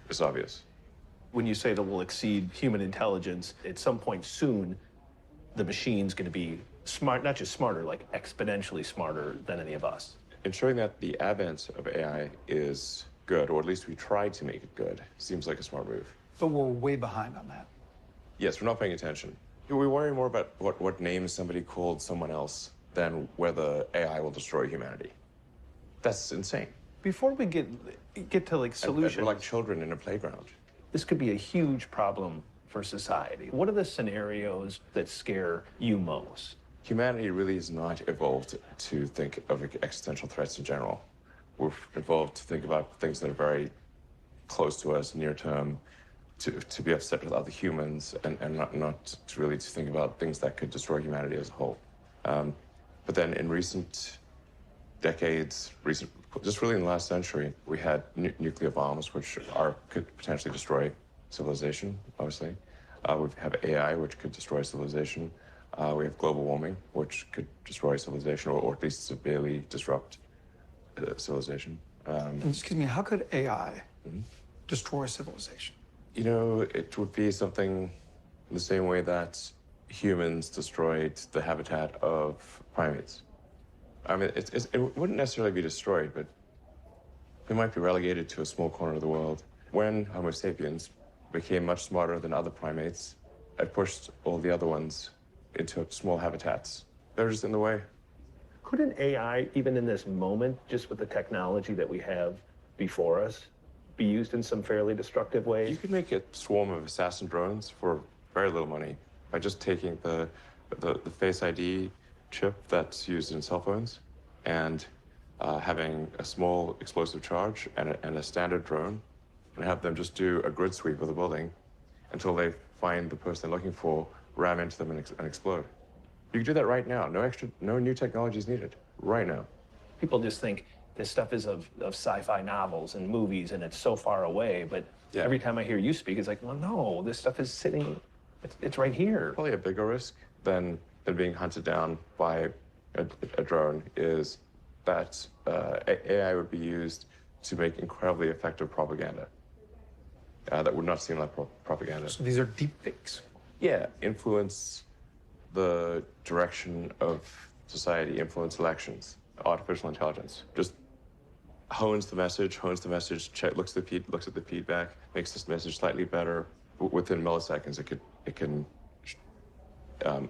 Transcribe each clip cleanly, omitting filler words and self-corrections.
is obvious. When you say that we'll exceed human intelligence, at some point soon, the machine's going to be smart, not just smarter, like exponentially smarter than any of us. Ensuring that the advent of AI is good, or at least we try to make it good, seems like a smart move. But we're way behind on that. Yes, we're not paying attention. We worry more about what name somebody called someone else than whether AI will destroy humanity. That's insane. Before we get to like solutions, we're like children in a playground. This could be a huge problem for society. What are the scenarios that scare you most? Humanity really has not evolved to think of existential threats in general. We're evolved to think about things that are very close to us, near term, to be upset with other humans, and not to really to think about things that could destroy humanity as a whole. But then in recent decades, just really in the last century, we had nuclear bombs, which could potentially destroy civilization, obviously. We have AI, which could destroy civilization. We have global warming, which could destroy civilization, or at least severely disrupt civilization. Excuse me, how could AI destroy civilization? You know, it would be something in the same way that humans destroyed the habitat of primates. I mean, it wouldn't necessarily be destroyed, but we might be relegated to a small corner of the world. When Homo sapiens became much smarter than other primates, it pushed all the other ones into small habitats. They're just in the way. Couldn't AI, even in this moment, just with the technology that we have before us, be used in some fairly destructive ways? You could make a swarm of assassin drones for very little money by just taking the Face ID chip that's used in cell phones and having a small explosive charge and a standard drone, and have them just do a grid sweep of the building until they find the person they're looking for, ram into them, and explode. You can do that right now. No new technology is needed. Right now. People just think this stuff is of sci-fi novels and movies, and it's so far away. But every time I hear you speak, it's like, well, no, this stuff is sitting, it's right here. Probably a bigger risk than being hunted down by a drone is that AI would be used to make incredibly effective propaganda. That would not seem like propaganda. So these are deep fakes. Yeah, influence the direction of society, influence elections. Artificial intelligence just hones the message, looks at the feedback, makes this message slightly better. Within milliseconds, it can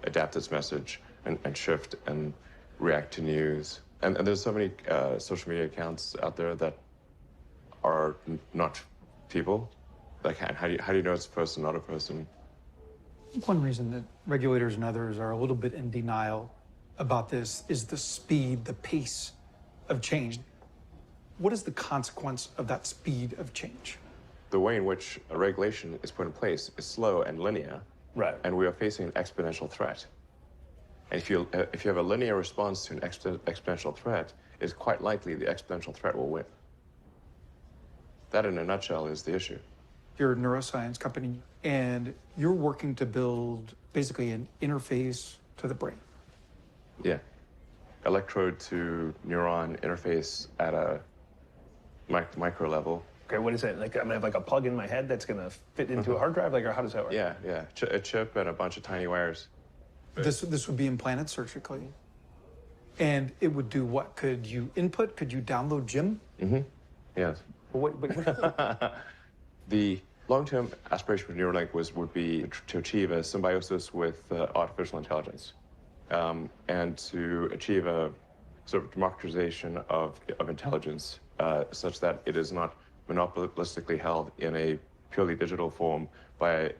adapt its message and shift and react to news. And there's so many social media accounts out there that are not people. Like, how do you know it's a person, not a person? One reason that regulators and others are a little bit in denial about this is the speed, the pace of change. What is the consequence of that speed of change? The way in which a regulation is put in place is slow and linear. Right. And we are facing an exponential threat. And if you have a linear response to an exponential threat, it's quite likely the exponential threat will win. That, in a nutshell, is the issue. You're a neuroscience company, and you're working to build basically an interface to the brain. Yeah. Electrode to neuron interface at a micro level. Okay, what is it? Like, I'm gonna have like a plug in my head that's gonna fit into a hard drive? Like, or how does that work? Yeah. A chip and a bunch of tiny wires. This would be implanted surgically. And it would do what? Could you input? Could you download Jim? Mm-hmm. Yes. What? The long-term aspiration for Neuralink would be to achieve a symbiosis with artificial intelligence, and to achieve a sort of democratization of intelligence, such that it is not monopolistically held in a purely digital form by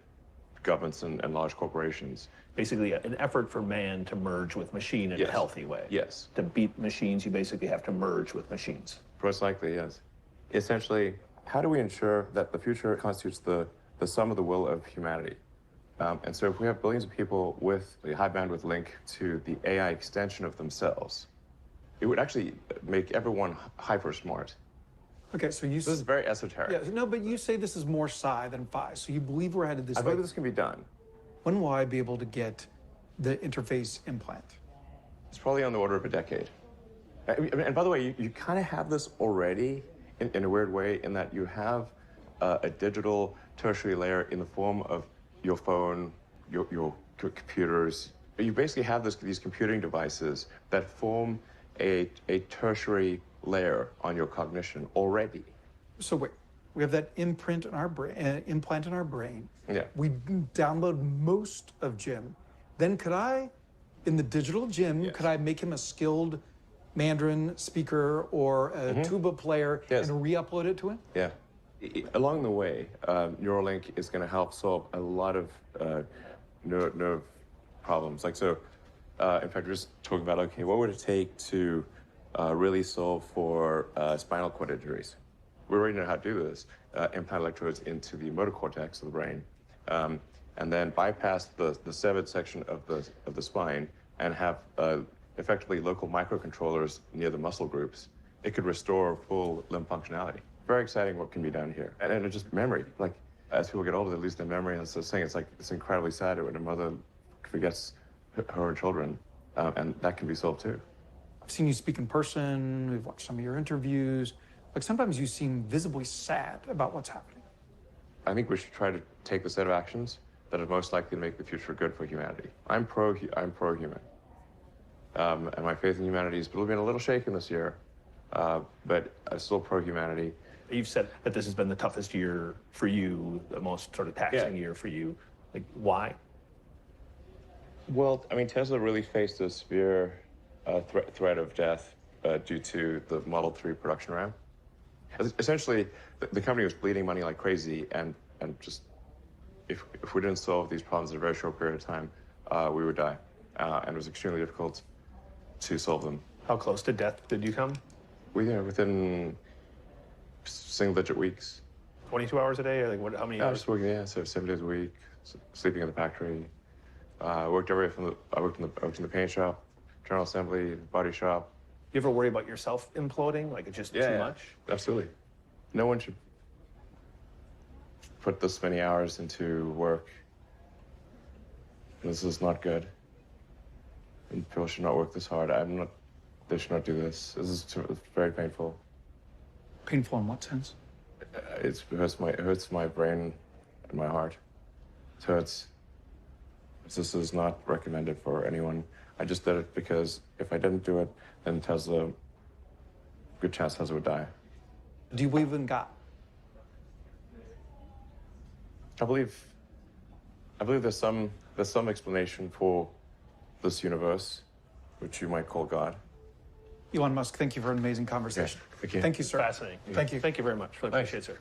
governments and large corporations. Basically, an effort for man to merge with machine in a healthy way. Yes. To beat machines, you basically have to merge with machines. Most likely, yes. Essentially, how do we ensure that the future constitutes the sum of the will of humanity? And so if we have billions of people with a high bandwidth link to the AI extension of themselves, it would actually make everyone hyper smart. Okay, so This is very esoteric. Yeah, no, but you say this is more psi than phi, so you believe we're headed this way. I believe this can be done. When will I be able to get the interface implant? It's probably on the order of a decade. And by the way, you kind of have this already in a weird way, in that you have a digital tertiary layer in the form of your phone, your computers. You basically have these computing devices that form a tertiary layer on your cognition already. So wait, we have that imprint in our brain, implant in our brain. Yeah. We download most of Jim. Then could I, in the digital Jim, Yes. could I make him a skilled Mandarin speaker or a tuba player Yes. and re-upload it to him? Yeah. Along the way, Neuralink is going to help solve a lot of nerve problems. Like, so, in fact, we're just talking about, okay, what would it take to really solve for spinal cord injuries? We already know how to do this. Implant electrodes into the motor cortex of the brain, and then bypass the severed section of the spine and have effectively local microcontrollers near the muscle groups. It could restore full limb functionality. Very exciting what can be done here. And it's just memory. Like, as people get older, they lose their memory. And so saying it's incredibly sad when a mother forgets her children, and that can be solved too. I've seen you speak in person. We've watched some of your interviews. Like sometimes you seem visibly sad about what's happening. I think we should try to take the set of actions that are most likely to make the future good for humanity. I'm pro-human. And my faith in humanity has been a little shaken this year, but I'm still pro-humanity. You've said that this has been the toughest year for you, the most sort of taxing year for you. Like, why? Well, I mean, Tesla really faced a severe threat of death due to the Model 3 production ramp. Essentially, the company was bleeding money like crazy, and just if we didn't solve these problems in a very short period of time, we would die. And it was extremely difficult to solve them. How close to death did you come? Within single-digit weeks. 22 hours a day, or like what? How many I hours? was working, so 7 days a week, sleeping in the factory. I worked everywhere from I worked in the paint shop, general assembly, body shop. You ever worry about yourself imploding? Like it's just too much? Absolutely. No one should put this many hours into work. This is not good. And people should not work this hard. They should not do this. It's very painful. Painful in what sense? It hurts my brain and my heart. It hurts. This is not recommended for anyone. I just did it because if I didn't do it, then good chance Tesla would die. Do you believe in God? I believe there's some explanation for this universe, which you might call God. Elon Musk, thank you for an amazing conversation. Okay, thank you. Thank you, sir. Fascinating. Thank you. Thank you very much. Really appreciate it, sir.